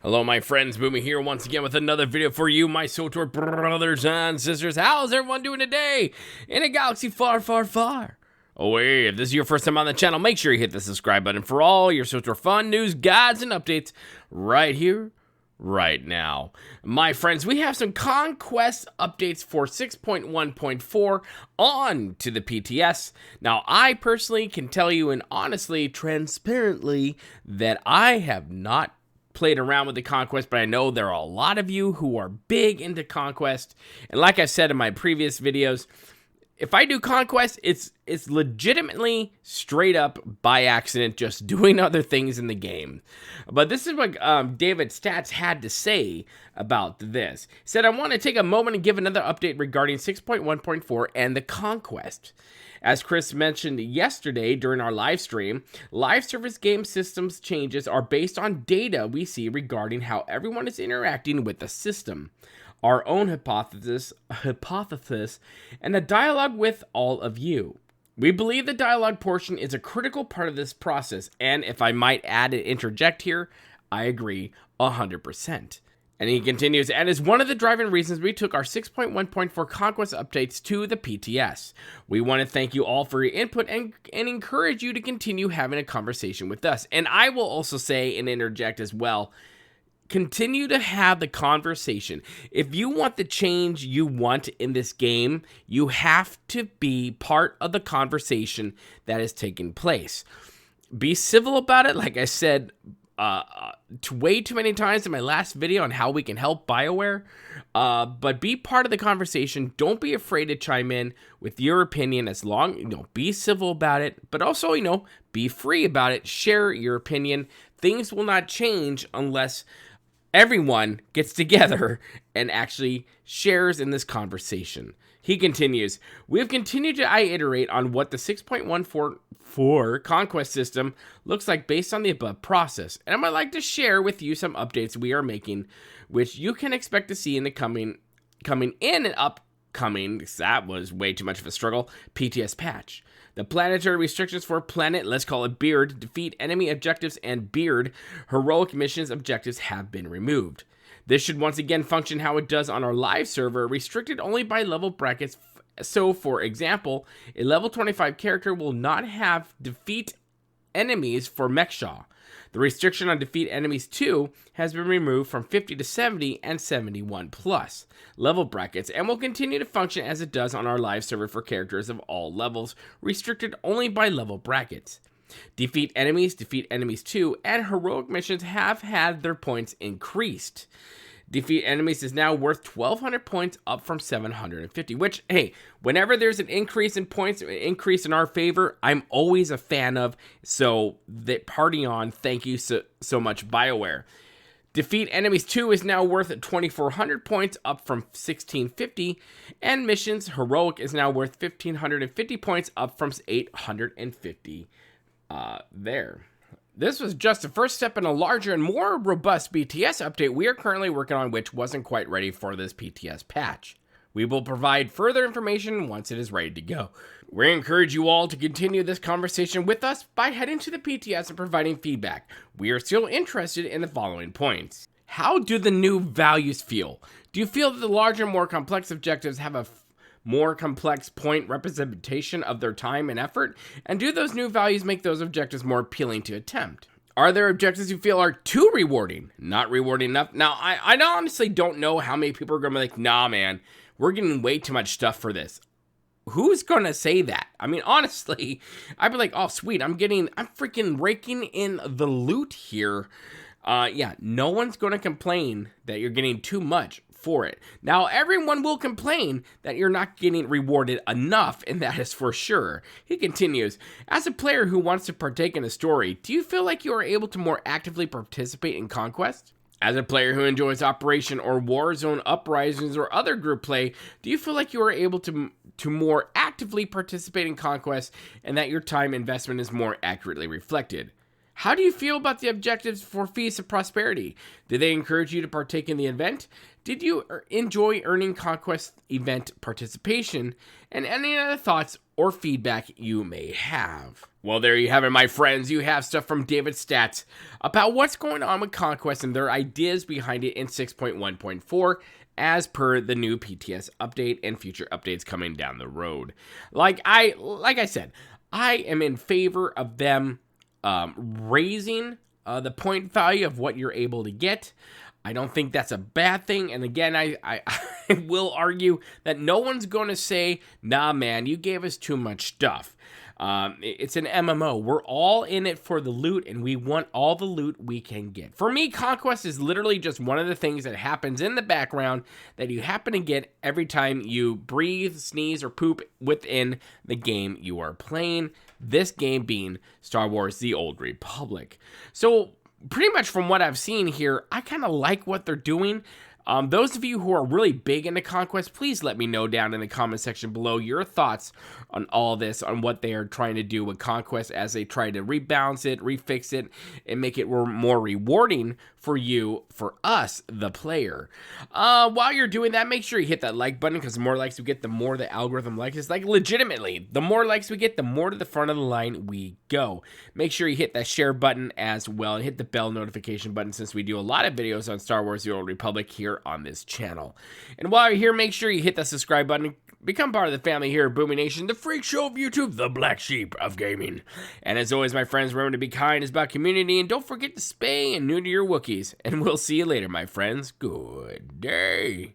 Hello, my friends. Boomy here once again with another video for you, my Swtor brothers and sisters. How's everyone doing today in a galaxy far, far, far away? If this is your first time on the channel, make sure you hit the subscribe button for all your Swtor fun, news, guides, and updates right here, right now. My friends, we have some Conquest updates for 6.1.4 on to the PTS. Now, I personally can tell you, and honestly, transparently, that I have not played around with the Conquest, but I know there are a lot of you who are big into Conquest. And like I said in my previous videos, if I do Conquest, it's legitimately straight up by accident, just doing other things in the game. But this is what David Stats had to say about this. He said, I want to take a moment and give another update regarding 6.1.4 and the Conquest. As Chris mentioned yesterday during our live stream, live service game systems changes are based on data we see regarding how everyone is interacting with the system, our own hypothesis, and a dialogue with all of you. We believe the dialogue portion is a critical part of this process, and if I might add and interject here, I agree 100%. And he continues, and is one of the driving reasons we took our 6.1.4 Conquest updates to the PTS. We want to thank you all for your input and encourage you to continue having a conversation with us. And I will also say and interject as well, continue to have the conversation. If you want the change you want in this game, you have to be part of the conversation that is taking place. Be civil about it, like I said way too many times in my last video on how we can help BioWare, but be part of the conversation. Don't be afraid to chime in with your opinion, as long, be civil about it, but also, be free about it. Share your opinion. Things will not change unless everyone gets together and actually shares in this conversation. He continues, we have continued to iterate on what the 6.1.4 Conquest system looks like based on the above process, and I might like to share with you some updates we are making, which you can expect to see in the coming in and upcoming, that was way too much of a struggle, PTS patch. The planetary restrictions for planet, let's call it Beard, defeat enemy objectives, and Beard heroic missions objectives have been removed. This should once again function how it does on our live server, restricted only by level brackets. So, for example, a level 25 character will not have defeat enemies for Mechshaw. The restriction on defeat enemies too has been removed from 50 to 70 and 71 plus level brackets, and will continue to function as it does on our live server for characters of all levels, restricted only by level brackets. Defeat enemies 2, and heroic missions have had their points increased. Defeat enemies is now worth 1,200 points, up from 750, which, hey, whenever there's an increase in points, increase in our favor, I'm always a fan of, so that party on. Thank you so much, BioWare. Defeat enemies 2 is now worth 2,400 points, up from 1,650, and missions heroic is now worth 1,550 points, up from 850 there. This was just the first step in a larger and more robust BTS update we are currently working on, which wasn't quite ready for this PTS patch. We will provide further information once it is ready to go. We encourage you all to continue this conversation with us by heading to the PTS and providing feedback. We are still interested in the following points. How do the new values feel? Do you feel that the larger, more complex objectives have a more complex point representation of their time and effort? And do those new values make those objectives more appealing to attempt? Are there objectives you feel are too rewarding? Not rewarding enough? Now, I honestly don't know how many people are going to be like, nah, man, we're getting way too much stuff for this. Who's going to say that? I mean, honestly, I'd be like, oh, sweet, I'm freaking raking in the loot here. Yeah, no one's going to complain that you're getting too much for it. Now, everyone will complain that you're not getting rewarded enough, and that is for sure. He continues, as a player who wants to partake in a story, do you feel like you are able to more actively participate in Conquest? As a player who enjoys Operation or Warzone Uprisings or other group play, do you feel like you are able to more actively participate in Conquest, and that your time investment is more accurately reflected? How do you feel about the objectives for Feast of Prosperity? Did they encourage you to partake in the event? Did you enjoy earning Conquest event participation? And any other thoughts or feedback you may have. Well, there you have it, my friends. You have stuff from David Stats about what's going on with Conquest and their ideas behind it in 6.1.4 as per the new PTS update and future updates coming down the road. Like I said, I am in favor of them raising the point value of what you're able to get. I don't think that's a bad thing. And again, I will argue that no one's going to say, nah, man, you gave us too much stuff. It's an MMO. We're all in it for the loot, and we want all the loot we can get. For me, Conquest is literally just one of the things that happens in the background that you happen to get every time you breathe, sneeze, or poop within the game you are playing. This game being Star Wars: The Old Republic. So pretty much from what I've seen here, I kind of like what they're doing. Those of you who are really big into Conquest, please let me know down in the comment section below your thoughts on all this, on what they are trying to do with Conquest as they try to rebalance it, refix it, and make it more rewarding for you, for us, the player. While you're doing that, make sure you hit that like button, because the more likes we get, the more the algorithm likes us. Like, legitimately, the more likes we get, the more to the front of the line we go. Make sure you hit that share button as well, and hit the bell notification button, since we do a lot of videos on Star Wars: The Old Republic here on this channel. And while you're here, make sure you hit that subscribe button. Become part of the family here at Boomy Nation, the freak show of YouTube, the black sheep of gaming. And as always, my friends, remember to be kind. It's about community, and don't forget to spay and neuter your Wookiees. And we'll see you later, my friends. Good day.